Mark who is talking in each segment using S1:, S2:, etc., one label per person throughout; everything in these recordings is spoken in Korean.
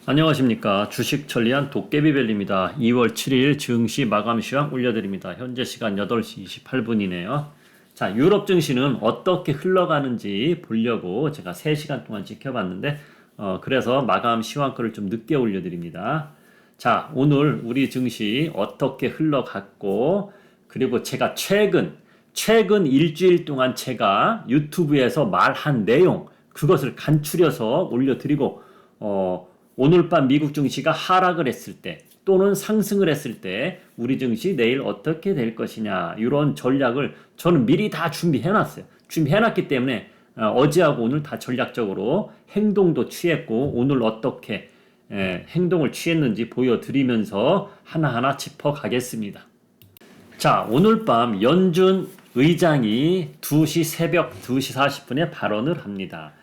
S1: 안녕하십니까. 주식 천리안 도깨비벨입니다. 2월 7일 증시 마감 시황 올려드립니다. 현재 시간 8시 28분이네요. 자, 유럽 증시는 어떻게 흘러가는지 보려고 제가 3시간 동안 지켜봤는데, 그래서 마감 시황거를 좀 늦게 올려드립니다. 자, 오늘 우리 증시 어떻게 흘러갔고, 그리고 제가 최근 일주일 동안 제가 유튜브에서 말한 내용, 그것을 간추려서 올려드리고, 오늘 밤 미국 증시가 하락을 했을 때 또는 상승을 했을 때 우리 증시 내일 어떻게 될 것이냐, 이런 전략을 저는 미리 다 준비해놨어요. 준비해놨기 때문에 어제하고 오늘 다 전략적으로 행동도 취했고, 오늘 어떻게 행동을 취했는지 보여드리면서 하나하나 짚어가겠습니다. 자, 오늘 밤 연준 의장이 새벽 2시 40분에 발언을 합니다.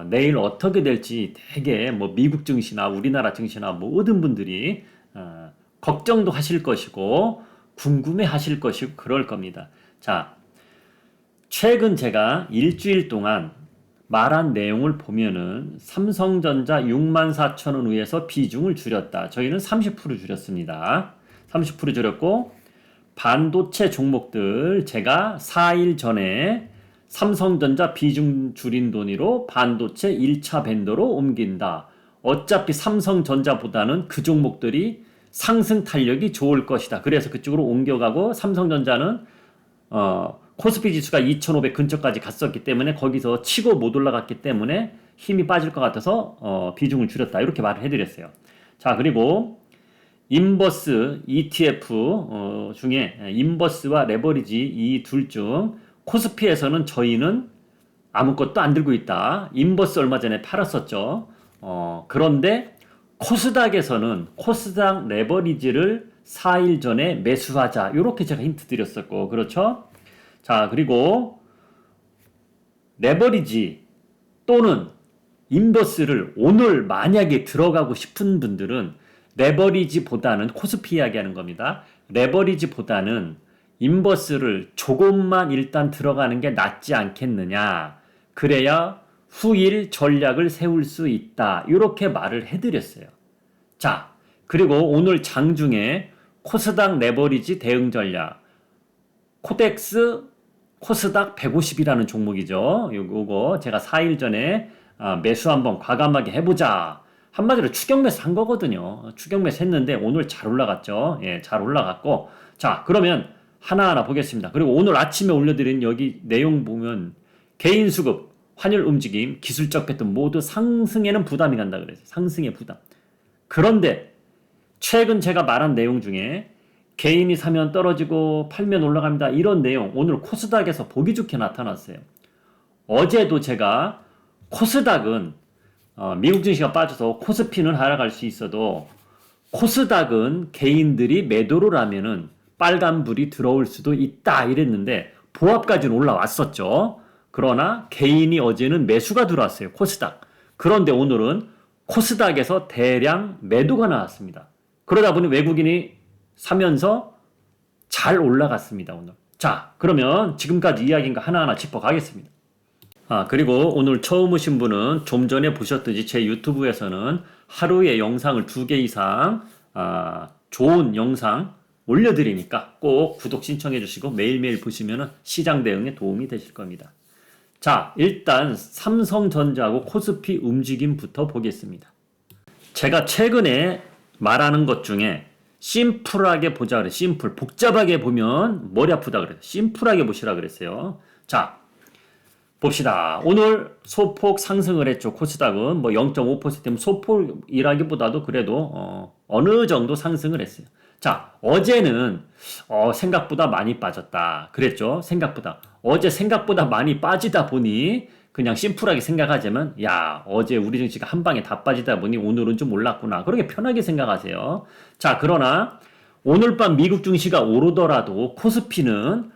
S1: 내일 어떻게 될지 되게 미국 증시나 우리나라 증시나 모든 분들이 걱정도 하실 것이고 궁금해 하실 것이고 그럴 겁니다. 자, 최근 제가 일주일 동안 말한 내용을 보면은 삼성전자 64,000원 위에서 비중을 줄였다. 저희는 30% 줄였습니다. 30% 줄였고, 반도체 종목들 제가 4일 전에 삼성전자 비중 줄인 돈으로 반도체 1차 벤더로 옮긴다. 어차피 삼성전자보다는 그 종목들이 상승 탄력이 좋을 것이다. 그래서 그쪽으로 옮겨가고, 삼성전자는 코스피 지수가 2,500 근처까지 갔었기 때문에 거기서 치고 못 올라갔기 때문에 힘이 빠질 것 같아서 비중을 줄였다. 이렇게 말을 해드렸어요. 자, 그리고 인버스 ETF 중에 인버스와 레버리지 이 둘 중 코스피에서는 저희는 아무것도 안 들고 있다. 인버스 얼마 전에 팔았었죠. 그런데 코스닥에서는 코스닥 레버리지를 4일 전에 매수하자. 이렇게 제가 힌트 드렸었고, 그렇죠? 자, 그리고 레버리지 또는 인버스를 오늘 만약에 들어가고 싶은 분들은 레버리지보다는, 코스피 이야기하는 겁니다. 레버리지보다는 인버스를 조금만 일단 들어가는 게 낫지 않겠느냐. 그래야 후일 전략을 세울 수 있다. 이렇게 말을 해드렸어요. 자, 그리고 오늘 장중에 코스닥 레버리지 대응 전략, 코덱스 코스닥 150이라는 종목이죠. 요거 제가 4일 전에 매수 한번 과감하게 해보자. 한마디로 추격 매수 한 거거든요. 추격 매수 했는데 오늘 잘 올라갔죠. 예, 잘 올라갔고. 자, 그러면 하나하나 보겠습니다. 그리고 오늘 아침에 올려드린 여기 내용 보면 개인 수급, 환율 움직임, 기술적 패턴 모두 상승에는 부담이 간다 그랬어요. 상승의 부담. 그런데 최근 제가 말한 내용 중에 개인이 사면 떨어지고 팔면 올라갑니다. 이런 내용 오늘 코스닥에서 보기 좋게 나타났어요. 어제도 제가 코스닥은 미국 증시가 빠져서 코스피는 하락할 수 있어도 코스닥은 개인들이 매도를 하면은 빨간불이 들어올 수도 있다 이랬는데 보합까지는 올라왔었죠. 그러나 개인이 어제는 매수가 들어왔어요. 코스닥. 그런데 오늘은 코스닥에서 대량 매도가 나왔습니다. 그러다 보니 외국인이 사면서 잘 올라갔습니다. 오늘. 자, 그러면 지금까지 이야기인 거 하나하나 짚어가겠습니다. 그리고 오늘 처음 오신 분은 좀 전에 보셨듯이 제 유튜브에서는 하루에 영상을 2개 이상 좋은 영상 올려드리니까 꼭 구독 신청해 주시고 매일매일 보시면 시장 대응에 도움이 되실 겁니다. 자, 일단 삼성전자하고 코스피 움직임부터 보겠습니다. 제가 최근에 말하는 것 중에 심플하게 보자 그래요. 심플. 복잡하게 보면 머리 아프다 그래요. 심플하게 보시라 그랬어요. 자, 봅시다. 오늘 소폭 상승을 했죠. 코스닥은 0.5%면 소폭이라기보다도 그래도 어느 정도 상승을 했어요. 자, 어제는 생각보다 많이 빠졌다 그랬죠. 생각보다. 어제 생각보다 많이 빠지다 보니 그냥 심플하게 생각하자면, 야, 어제 우리 증시가 한 방에 다 빠지다 보니 오늘은 좀 올랐구나. 그렇게 편하게 생각하세요. 자, 그러나 오늘 밤 미국 증시가 오르더라도 코스피는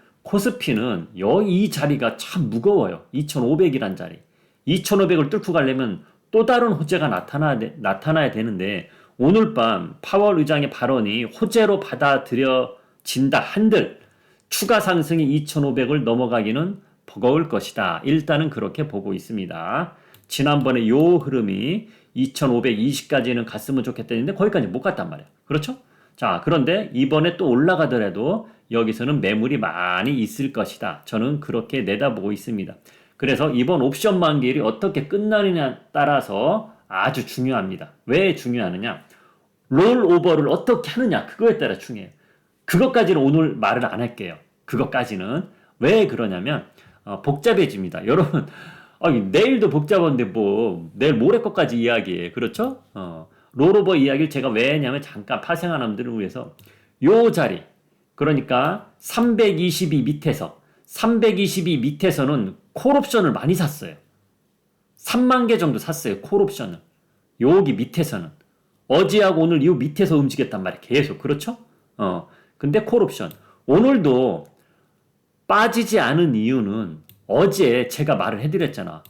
S1: 이 자리가 참 무거워요. 2,500이란 자리. 2,500을 뚫고 가려면 또 다른 호재가 나타나야 되는데, 오늘 밤 파월 의장의 발언이 호재로 받아들여진다 한들 추가 상승이 2,500을 넘어가기는 버거울 것이다. 일단은 그렇게 보고 있습니다. 지난번에 요 흐름이 2520까지는 갔으면 좋겠다는데 거기까지 못 갔단 말이야. 그렇죠? 자, 그런데 이번에 또 올라가더라도 여기서는 매물이 많이 있을 것이다. 저는 그렇게 내다보고 있습니다. 그래서 이번 옵션 만기일이 어떻게 끝나느냐에 따라서 아주 중요합니다. 왜 중요하느냐? 롤오버를 어떻게 하느냐, 그거에 따라 중요해요. 그것까지는 오늘 말을 안 할게요. 그것까지는. 왜 그러냐면 복잡해집니다. 여러분, 내일도 복잡한데 뭐 내일 모레 것까지 이야기해. 그렇죠? 롤오버 이야기를 제가 왜 했냐면 잠깐 파생하는 분들을 위해서 요 자리, 그러니까 322 밑에서 322 밑에서는 콜옵션을 많이 샀어요. 3만 개 정도 샀어요. 콜옵션을. 여기 밑에서는. 어제하고 오늘 이 밑에서 움직였단 말이에요. 계속. 그렇죠? 근데 콜옵션. 오늘도 빠지지 않은 이유는 어제 제가 말을 해드렸잖아.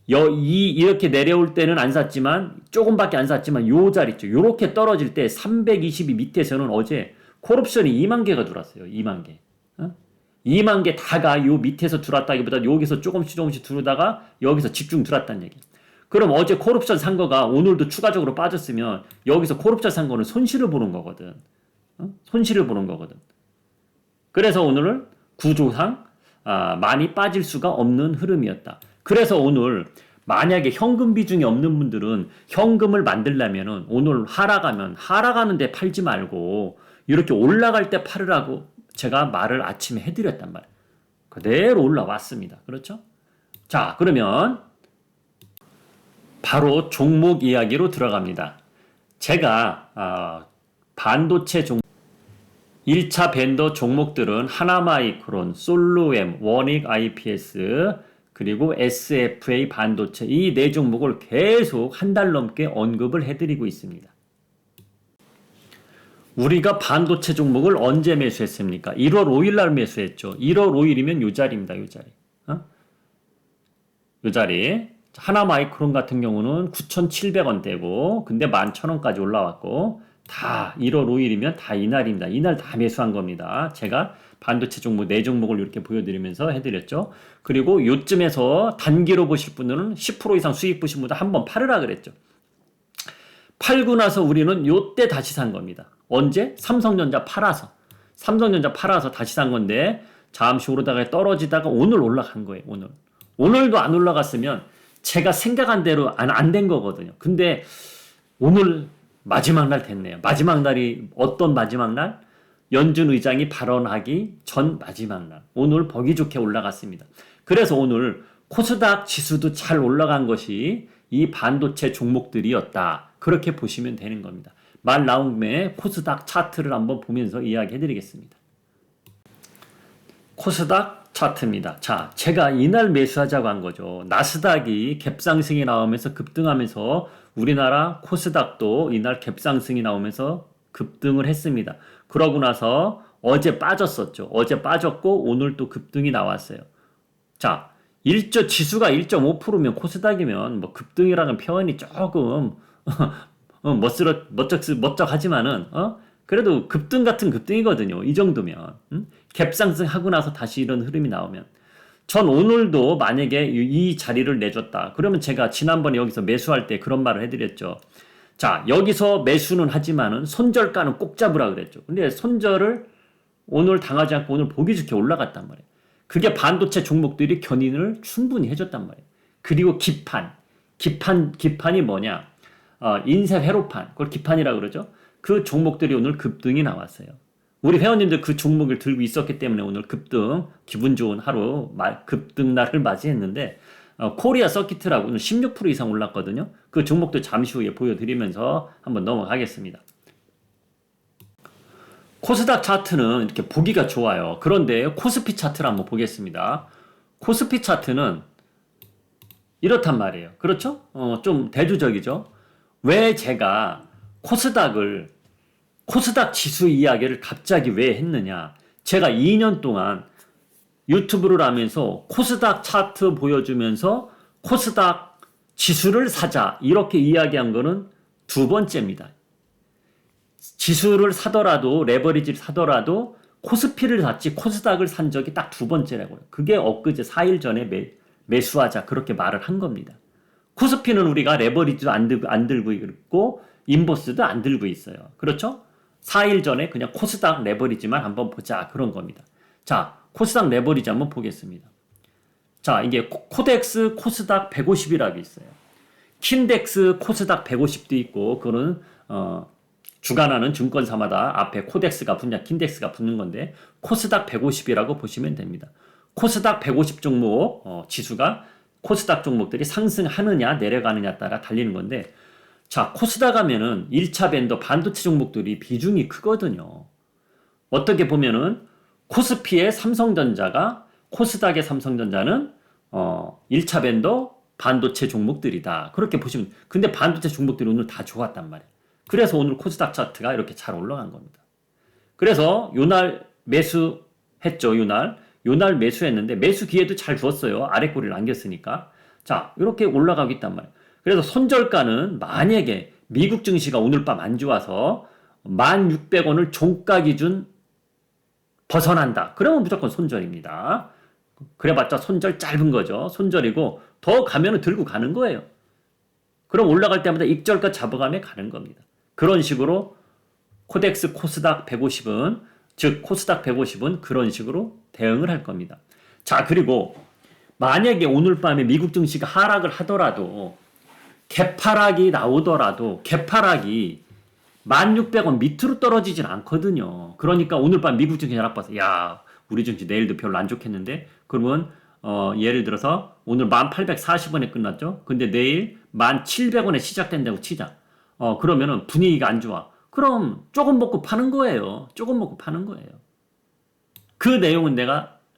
S1: 이렇게 내려올 때는 안 샀지만, 조금밖에 안 샀지만, 요 자리 있죠. 요렇게 떨어질 때 322 밑에서는 어제 콜옵션이 2만 개가 들어왔어요. 2만 개. 2만 개 다가 요 밑에서 들어왔다기보다 여기서 조금씩 들어다가 여기서 집중 들어왔다는 얘기. 그럼 어제 콜옵션 산 거가 오늘도 추가적으로 빠졌으면 여기서 콜옵션 산 거는 손실을 보는 거거든. 손실을 보는 거거든. 그래서 오늘은 구조상 많이 빠질 수가 없는 흐름이었다. 그래서 오늘 만약에 현금 비중이 없는 분들은 현금을 만들려면은 오늘 하락하면 하락하는데 팔지 말고 이렇게 올라갈 때 팔으라고 제가 말을 아침에 해드렸단 말이에요. 그대로 올라왔습니다. 그렇죠? 자, 그러면 바로 종목 이야기로 들어갑니다. 제가 반도체 1차 벤더 종목들은 하나마이크론, 솔루엠, 원익 IPS, 그리고 SFA 반도체, 이 네 종목을 계속 한 달 넘게 언급을 해드리고 있습니다. 우리가 반도체 종목을 언제 매수했습니까? 1월 5일 날 매수했죠. 1월 5일이면 요 자리입니다. 요 자리. 요 자리. 하나마이크론 같은 경우는 9,700원대고 근데 11,000원까지 올라왔고 다 1월 5일이면 다 이날입니다. 이날 다 매수한 겁니다. 제가 반도체 종목 4종목을 이렇게 보여드리면서 해드렸죠. 그리고 요쯤에서 단기로 보실 분들은 10% 이상 수익 보신 분들 한번 팔으라 그랬죠. 팔고 나서 우리는 요때 다시 산 겁니다. 언제? 삼성전자 팔아서 다시 산 건데 잠시 오르다가 떨어지다가 오늘 올라간 거예요. 오늘도 안 올라갔으면 제가 생각한 대로 안 된 거거든요. 근데 오늘 마지막 날 됐네요. 마지막 날이 어떤 마지막 날? 연준 의장이 발언하기 전 마지막 날. 오늘 보기 좋게 올라갔습니다. 그래서 오늘 코스닥 지수도 잘 올라간 것이 이 반도체 종목들이었다. 그렇게 보시면 되는 겁니다. 말 나온 김에 코스닥 차트를 한번 보면서 이야기해 드리겠습니다. 코스닥 차트입니다. 자, 제가 이날 매수하자고 한 거죠. 나스닥이 갭상승이 나오면서 급등하면서 우리나라 코스닥도 이날 갭상승이 나오면서 급등을 했습니다. 그러고 나서 어제 빠졌었죠. 어제 빠졌고 오늘 또 급등이 나왔어요. 자, 지수가 1.5%면 코스닥이면 뭐 급등이라는 표현이 조금 멋쩍하지만은 그래도 급등 같은 급등이거든요. 이 정도면. 갭상승 하고 나서 다시 이런 흐름이 나오면. 전 오늘도 만약에 이 자리를 내줬다. 그러면 제가 지난번에 여기서 매수할 때 그런 말을 해드렸죠. 자, 여기서 매수는 하지만은 손절가는 꼭 잡으라 그랬죠. 근데 손절을 오늘 당하지 않고 오늘 보기 좋게 올라갔단 말이에요. 그게 반도체 종목들이 견인을 충분히 해줬단 말이에요. 그리고 기판이 뭐냐? 인쇄 회로판, 그걸 기판이라고 그러죠. 그 종목들이 오늘 급등이 나왔어요. 우리 회원님들 그 종목을 들고 있었기 때문에 오늘 급등, 기분 좋은 하루, 급등 날을 맞이했는데, 코리아 서키트라고 오늘 16% 이상 올랐거든요. 그 종목도 잠시 후에 보여드리면서 한번 넘어가겠습니다. 코스닥 차트는 이렇게 보기가 좋아요. 그런데 코스피 차트를 한번 보겠습니다. 코스피 차트는 이렇단 말이에요. 그렇죠? 좀 대조적이죠? 왜 제가 코스닥 지수 이야기를 갑자기 왜 했느냐? 제가 2년 동안 유튜브를 하면서 코스닥 차트 보여주면서 코스닥 지수를 사자 이렇게 이야기한 거는 두 번째입니다. 지수를 사더라도 레버리지를 사더라도 코스피를 샀지 코스닥을 산 적이 딱 두 번째라고요. 그게 엊그제 4일 전에 매수하자 그렇게 말을 한 겁니다. 코스피는 우리가 레버리지도 안 들고 있고 인버스도 안 들고 있어요. 그렇죠? 4일 전에 그냥 코스닥 레버리지만 한번 보자 그런 겁니다. 자, 코스닥 레버리지 한번 보겠습니다. 자, 이게 코덱스 코스닥 150이라고 있어요. 킨덱스 코스닥 150도 있고 그거는 주관하는 증권사마다 앞에 코덱스가 붙냐 킨덱스가 붙는 건데 코스닥 150이라고 보시면 됩니다. 코스닥 150 종목 지수가 코스닥 종목들이 상승하느냐 내려가느냐 따라 달리는 건데 자, 코스닥 하면은 1차 밴더 반도체 종목들이 비중이 크거든요. 어떻게 보면은 코스피의 삼성전자가 코스닥의 삼성전자는 1차 밴더 반도체 종목들이다. 그렇게 보시면 근데 반도체 종목들이 오늘 다 좋았단 말이에요. 그래서 오늘 코스닥 차트가 이렇게 잘 올라간 겁니다. 그래서 요날 매수했죠. 요날 매수했는데 매수 기회도 잘 줬어요. 아래 꼬리를 안겼으니까. 자, 이렇게 올라가고 있단 말이에요. 그래서 손절가는 만약에 미국 증시가 오늘 밤 안 좋아서 1,600원을 종가 기준 벗어난다. 그러면 무조건 손절입니다. 그래봤자 손절 짧은 거죠. 손절이고 더 가면은 들고 가는 거예요. 그럼 올라갈 때마다 익절가 잡아가며 가는 겁니다. 그런 식으로 코덱스 코스닥 150은 즉 코스닥 150은 그런 식으로 대응을 할 겁니다. 자, 그리고 만약에 오늘 밤에 미국 증시가 하락을 하더라도 개파락이 나오더라도 개파락이 1,600원 밑으로 떨어지진 않거든요. 그러니까 오늘 밤 미국 증시 하락 봐서 야, 우리 증시 내일도 별로 안 좋겠는데 그러면 예를 들어서 오늘 1,840원에 끝났죠. 근데 내일 1,700원에 시작된다고 치자. 그러면은 분위기가 안 좋아. 그럼 조금 먹고 파는 거예요. 조금 먹고 파는 거예요. 그 내용은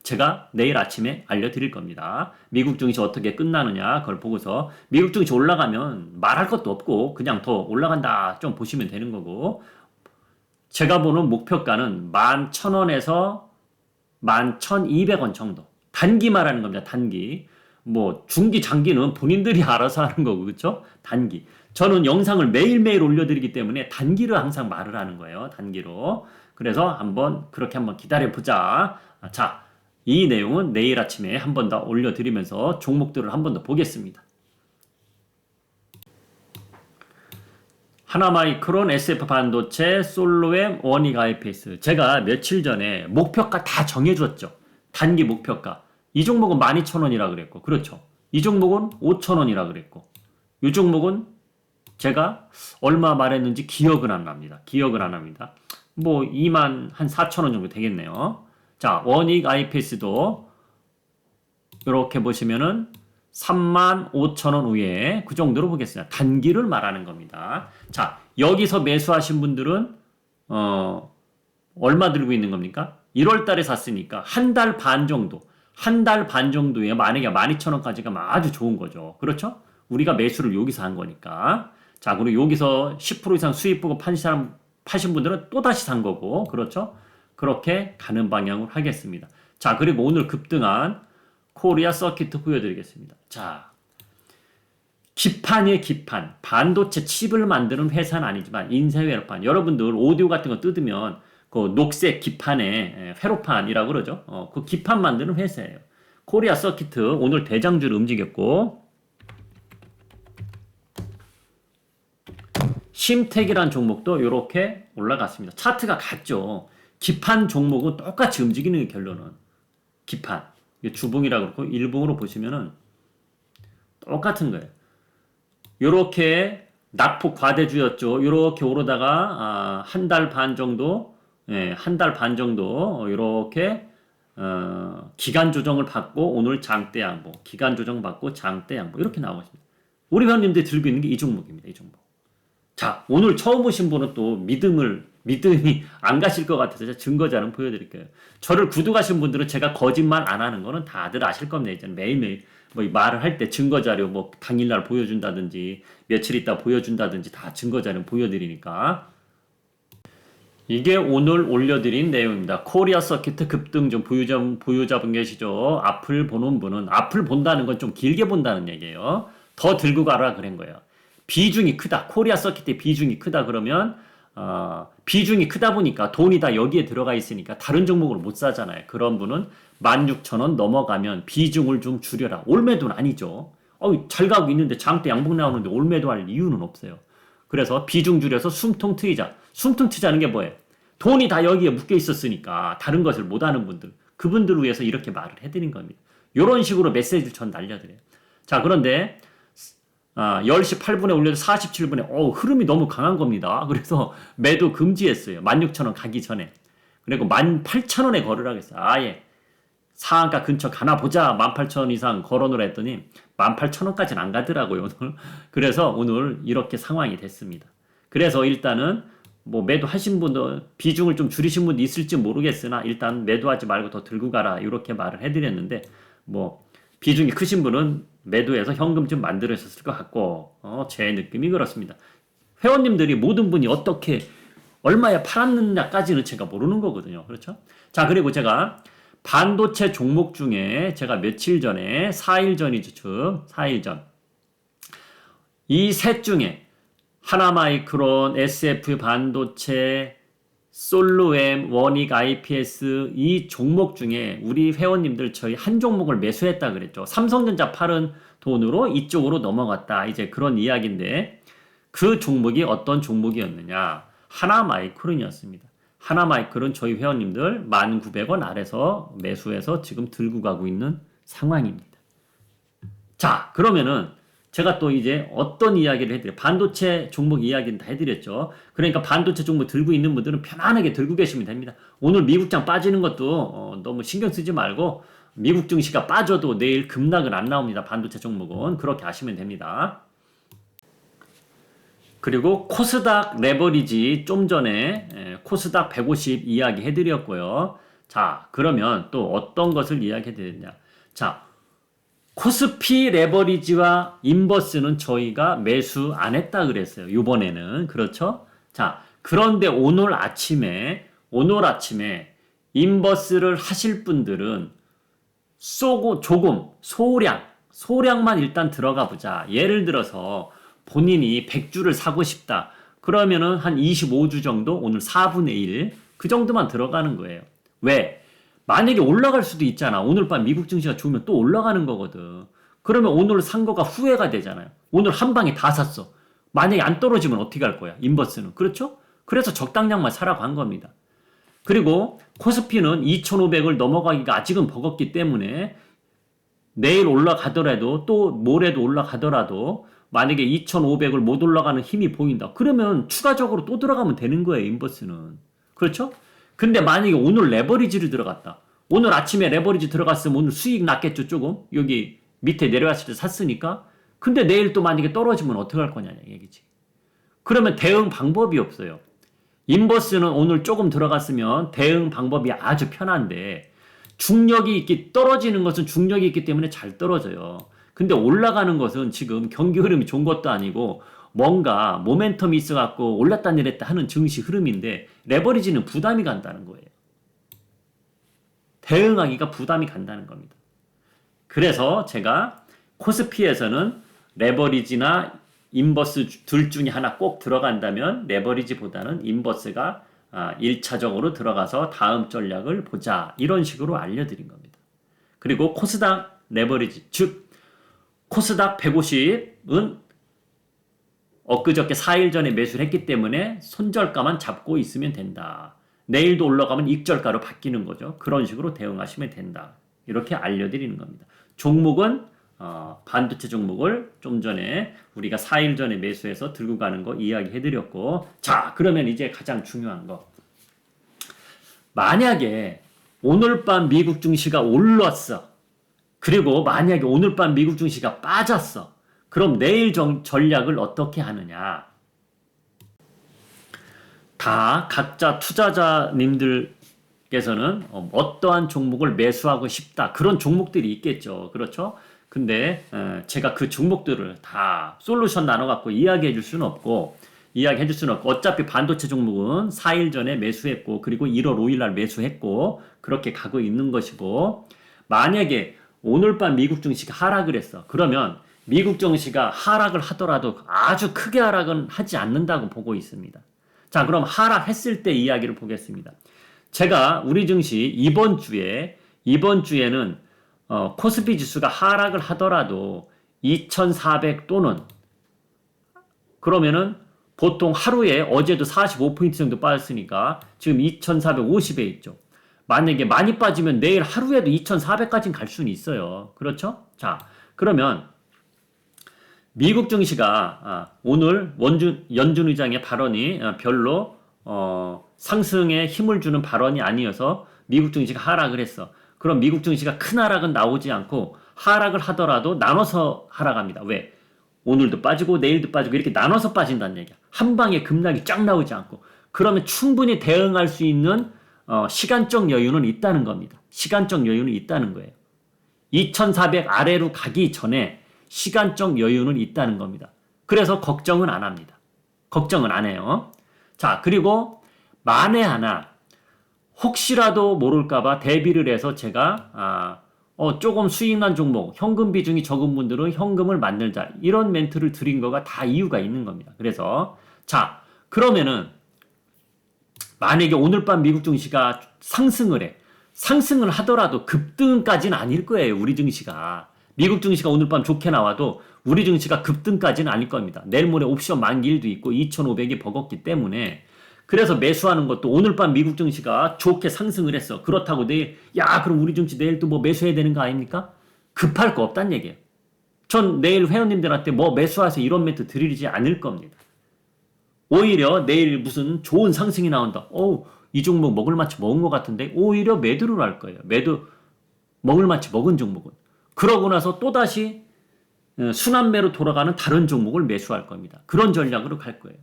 S1: 제가 내일 아침에 알려드릴 겁니다. 미국 증시 어떻게 끝나느냐 그걸 보고서 미국 증시 올라가면 말할 것도 없고 그냥 더 올라간다 좀 보시면 되는 거고 제가 보는 목표가는 11,000원에서 11,200원 정도. 단기 말하는 겁니다. 단기. 뭐 중기 장기는 본인들이 알아서 하는 거고 그렇죠? 단기. 저는 영상을 매일매일 올려드리기 때문에 단기를 항상 말을 하는 거예요. 단기로. 그래서 그렇게 한번 기다려보자. 자, 이 내용은 내일 아침에 한 번 더 올려드리면서 종목들을 한 번 더 보겠습니다. 하나마이크론, SF반도체, 솔로엠, 원익 IPS. 제가 며칠 전에 목표가 다 정해줬죠. 단기 목표가. 이 종목은 12,000원이라 그랬고, 그렇죠. 이 종목은 5,000원이라 그랬고, 이 종목은 제가 얼마 말했는지 기억은 안 납니다. 뭐 24,000원 정도 되겠네요. 자, 원익 IPS도 이렇게 보시면은 35,000원 후에 그 정도로 보겠습니다. 단기를 말하는 겁니다. 자, 여기서 매수하신 분들은 얼마 들고 있는 겁니까? 1월 달에 샀으니까 한 달 반 정도에 만약에 12,000원까지 가면 아주 좋은 거죠. 그렇죠? 우리가 매수를 여기서 한 거니까. 자, 그리고 여기서 10% 이상 수익 보고 파신 분들은 또다시 산 거고. 그렇죠? 그렇게 가는 방향으로 하겠습니다. 자, 그리고 오늘 급등한 코리아 서킷 보여드리겠습니다. 자, 기판이에요, 기판. 반도체 칩을 만드는 회사는 아니지만 인쇄회로판. 여러분들 오디오 같은 거 뜯으면 그 녹색 기판에 회로판이라고 그러죠. 그 기판 만드는 회사예요. 코리아 서킷 오늘 대장주를 움직였고 심텍이라는 종목도 이렇게 올라갔습니다. 차트가 같죠. 기판 종목은 똑같이 움직이는 게 결론은 기판. 주봉이라고 그렇고 일봉으로 보시면은 똑같은 거예요. 요렇게 낙폭 과대주였죠. 요렇게 오르다가 한 달 반 정도 요렇게 기간 조정을 받고 오늘 장대 양보, 기간 조정 받고 장대 양보 이렇게 나오고 있습니다. 우리 회원님들이 들고 있는 게 이 종목입니다. 이 종목. 자, 오늘 처음 보신 분은 또 믿음이 안 가실 것 같아서 제가 증거자료 보여드릴게요. 저를 구독하신 분들은 제가 거짓말 안 하는 거는 다들 아실 겁니다. 이제 매일매일 뭐 말을 할 때 증거자료 뭐 당일날 보여준다든지 며칠 있다 보여준다든지 다 증거자료 보여드리니까 이게 오늘 올려드린 내용입니다. 코리아 서킷 급등 좀 보유자분 계시죠? 앞을 보는 분은 앞을 본다는 건 좀 길게 본다는 얘기예요. 더 들고 가라 그런 거예요. 비중이 크다. 코리아 서킷의 비중이 크다 그러면 비중이 크다 보니까 돈이 다 여기에 들어가 있으니까 다른 종목으로 못 사잖아요. 그런 분은 16,000원 넘어가면 비중을 좀 줄여라. 올매도는 아니죠. 잘 가고 있는데 장대 양봉 나오는데 올매도할 이유는 없어요. 그래서 비중 줄여서 숨통 트이자. 숨통 트자는 게 뭐예요? 돈이 다 여기에 묶여 있었으니까 다른 것을 못하는 분들, 그분들을 위해서 이렇게 말을 해드린 겁니다. 이런 식으로 메시지를 전 날려드려요. 자, 그런데 10시 8분에 올려서 47분에 흐름이 너무 강한 겁니다. 그래서 매도 금지했어요. 16,000원 가기 전에. 그리고 18,000원에 걸으라고 했어요. 아예 상한가 근처 가나 보자. 18,000원 이상 걸어놓으라 했더니 18,000원까지는 안 가더라고요, 오늘. 그래서 오늘 이렇게 상황이 됐습니다. 그래서 일단은 뭐 매도하신 분도 비중을 좀 줄이신 분도 있을지 모르겠으나 일단 매도하지 말고 더 들고 가라 이렇게 말을 해드렸는데 뭐 비중이 크신 분은 매도해서 현금 좀 만들으셨을 것 같고 제 느낌이 그렇습니다. 회원님들이 모든 분이 어떻게 얼마에 팔았느냐까지는 제가 모르는 거거든요. 그렇죠? 자, 그리고 제가 반도체 종목 중에 제가 며칠 전에 4일 전이죠. 4일 전. 이 셋 중에 하나마이크론, SF 반도체, 솔루엠, 원익 IPS 이 종목 중에 우리 회원님들 저희 한 종목을 매수했다 그랬죠. 삼성전자 팔은 돈으로 이쪽으로 넘어갔다. 이제 그런 이야기인데 그 종목이 어떤 종목이었느냐? 하나마이크론이었습니다. 하나마이크론 저희 회원님들 1,900원 아래서 매수해서 지금 들고 가고 있는 상황입니다. 자, 그러면은 제가 또 이제 어떤 이야기를 해드려요? 반도체 종목 이야기는 다 해드렸죠. 그러니까 반도체 종목 들고 있는 분들은 편안하게 들고 계시면 됩니다. 오늘 미국장 빠지는 것도 너무 신경 쓰지 말고 미국 증시가 빠져도 내일 급락은 안 나옵니다. 반도체 종목은 그렇게 아시면 됩니다. 그리고 코스닥 레버리지 좀 전에 코스닥 150 이야기 해드렸고요. 자, 그러면 또 어떤 것을 이야기해드렸냐? 자, 코스피 레버리지와 인버스는 저희가 매수 안 했다 그랬어요. 이번에는. 그렇죠? 자, 그런데 오늘 아침에 인버스를 하실 분들은 조금 소량만 일단 들어가 보자. 예를 들어서 본인이 100주를 사고 싶다. 그러면은 한 25주 정도 오늘 4분의 1 그 정도만 들어가는 거예요. 왜? 만약에 올라갈 수도 있잖아. 오늘 밤 미국 증시가 좋으면 또 올라가는 거거든. 그러면 오늘 산 거가 후회가 되잖아요. 오늘 한 방에 다 샀어. 만약에 안 떨어지면 어떻게 할 거야? 인버스는. 그렇죠? 그래서 적당량만 사라고 한 겁니다. 그리고 코스피는 2,500을 넘어가기가 아직은 버겁기 때문에 내일 올라가더라도 또 모레도 올라가더라도 만약에 2,500을 못 올라가는 힘이 보인다. 그러면 추가적으로 또 들어가면 되는 거예요. 인버스는. 그렇죠? 근데 만약에 오늘 레버리지를 들어갔다. 오늘 아침에 레버리지 들어갔으면 오늘 수익 났겠죠. 조금. 여기 밑에 내려왔을 때 샀으니까. 근데 내일 또 만약에 떨어지면 어떻게 할 거냐 얘기지. 그러면 대응 방법이 없어요. 인버스는 오늘 조금 들어갔으면 대응 방법이 아주 편한데 떨어지는 것은 중력이 있기 때문에 잘 떨어져요. 근데 올라가는 것은 지금 경기 흐름이 좋은 것도 아니고 뭔가 모멘텀이 있어갖고 올랐다 내렸다 하는 증시 흐름인데 레버리지는 부담이 간다는 거예요. 대응하기가 부담이 간다는 겁니다. 그래서 제가 코스피에서는 레버리지나 인버스 둘 중에 하나 꼭 들어간다면 레버리지보다는 인버스가 1차적으로 들어가서 다음 전략을 보자 이런 식으로 알려드린 겁니다. 그리고 코스닥 레버리지 즉 코스닥 150은 엊그저께 4일 전에 매수를 했기 때문에 손절가만 잡고 있으면 된다. 내일도 올라가면 익절가로 바뀌는 거죠. 그런 식으로 대응하시면 된다. 이렇게 알려드리는 겁니다. 종목은 반도체 종목을 좀 전에 우리가 4일 전에 매수해서 들고 가는 거 이야기해드렸고 자 그러면 이제 가장 중요한 거 만약에 오늘 밤 미국 증시가 올랐어. 그리고 만약에 오늘 밤 미국 증시가 빠졌어. 그럼 내일 전략을 어떻게 하느냐. 다 각자 투자자님들께서는 어떠한 종목을 매수하고 싶다. 그런 종목들이 있겠죠. 그렇죠? 근데 제가 그 종목들을 다 솔루션 나눠갖고 이야기해 줄 수는 없고 어차피 반도체 종목은 4일 전에 매수했고 그리고 1월 5일 날 매수했고 그렇게 가고 있는 것이고 만약에 오늘 밤 미국 증시가 하락을 했어. 그러면 미국 증시가 하락을 하더라도 아주 크게 하락은 하지 않는다고 보고 있습니다. 자, 그럼 하락했을 때 이야기를 보겠습니다. 제가 우리 증시 이번 주에는 코스피 지수가 하락을 하더라도 2400 또는 그러면은 보통 하루에 어제도 45포인트 정도 빠졌으니까 지금 2450에 있죠. 만약에 많이 빠지면 내일 하루에도 2400까지는 갈 수는 있어요. 그렇죠? 자, 그러면 미국 증시가 오늘 연준 의장의 발언이 별로 상승에 힘을 주는 발언이 아니어서 미국 증시가 하락을 했어. 그럼 미국 증시가 큰 하락은 나오지 않고 하락을 하더라도 나눠서 하락합니다. 왜? 오늘도 빠지고 내일도 빠지고 이렇게 나눠서 빠진다는 얘기야. 한 방에 급락이 쫙 나오지 않고. 그러면 충분히 대응할 수 있는 시간적 여유는 있다는 겁니다. 시간적 여유는 있다는 거예요. 2400 아래로 가기 전에 시간적 여유는 있다는 겁니다. 그래서 걱정은 안 합니다. 걱정은 안 해요. 자, 그리고 만에 하나 혹시라도 모를까봐 대비를 해서 제가 조금 수익 난 종목, 현금 비중이 적은 분들은 현금을 만들자. 이런 멘트를 드린 거가 다 이유가 있는 겁니다. 그래서 자, 그러면은 만약에 오늘 밤 미국 증시가 상승을 해. 상승을 하더라도 급등까지는 아닐 거예요. 우리 증시가. 미국 증시가 오늘 밤 좋게 나와도 우리 증시가 급등까지는 아닐 겁니다. 내일 모레 옵션 만기일도 있고 2,500이 버겁기 때문에 그래서 매수하는 것도 오늘 밤 미국 증시가 좋게 상승을 했어. 그렇다고 내일 그럼 우리 증시 내일 또 뭐 매수해야 되는 거 아닙니까? 급할 거 없단 얘기예요. 전 내일 회원님들한테 뭐 매수하세요 이런 멘트 드리지 않을 겁니다. 오히려 내일 무슨 좋은 상승이 나온다. 이 종목 먹을 만치 먹은 것 같은데 오히려 매도를 할 거예요. 매도 먹을 만치 먹은 종목은. 그러고 나서 또다시 순환매로 돌아가는 다른 종목을 매수할 겁니다. 그런 전략으로 갈 거예요.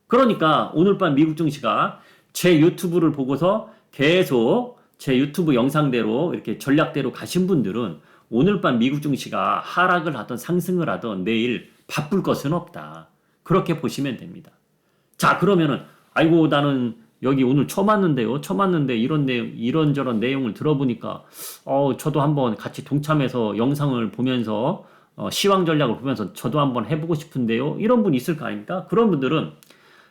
S1: 그러니까 오늘 밤 미국 증시가 제 유튜브를 보고서 계속 제 유튜브 영상대로 이렇게 전략대로 가신 분들은 오늘 밤 미국 증시가 하락을 하든 상승을 하든 내일 바쁠 것은 없다. 그렇게 보시면 됩니다. 자, 그러면은 아이고 나는 여기 오늘 처음 왔는데 이런 내용, 이런저런 내용을 들어보니까 저도 한번 같이 동참해서 영상을 보면서 시황 전략을 보면서 저도 한번 해보고 싶은데요. 이런 분 있을 거 아닙니까? 그런 분들은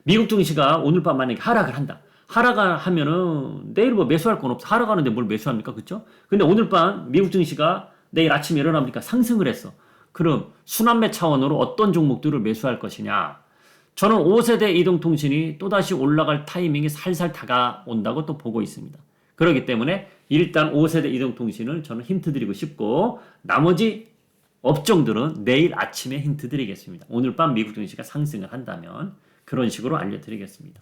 S1: 미국 증시가 오늘 밤 만약에 하락을 한다. 하락을 하면은 내일 뭐 매수할 건 없어. 하락하는데 뭘 매수합니까? 그쵸? 근데 오늘 밤 미국 증시가 내일 아침에 일어나보니까 상승을 했어. 그럼 순환매 차원으로 어떤 종목들을 매수할 것이냐? 저는 5세대 이동통신이 또다시 올라갈 타이밍이 살살 다가온다고 또 보고 있습니다. 그렇기 때문에 일단 5세대 이동통신을 저는 힌트 드리고 싶고 나머지 업종들은 내일 아침에 힌트 드리겠습니다. 오늘 밤 미국 증시가 상승을 한다면 그런 식으로 알려드리겠습니다.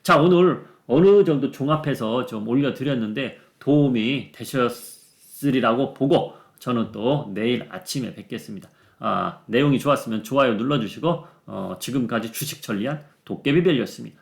S1: 자, 오늘 어느 정도 종합해서 좀 올려드렸는데 도움이 되셨으리라고 보고 저는 또 내일 아침에 뵙겠습니다. 내용이 좋았으면 좋아요 눌러주시고 지금까지 주식천리안 도깨비별이었습니다.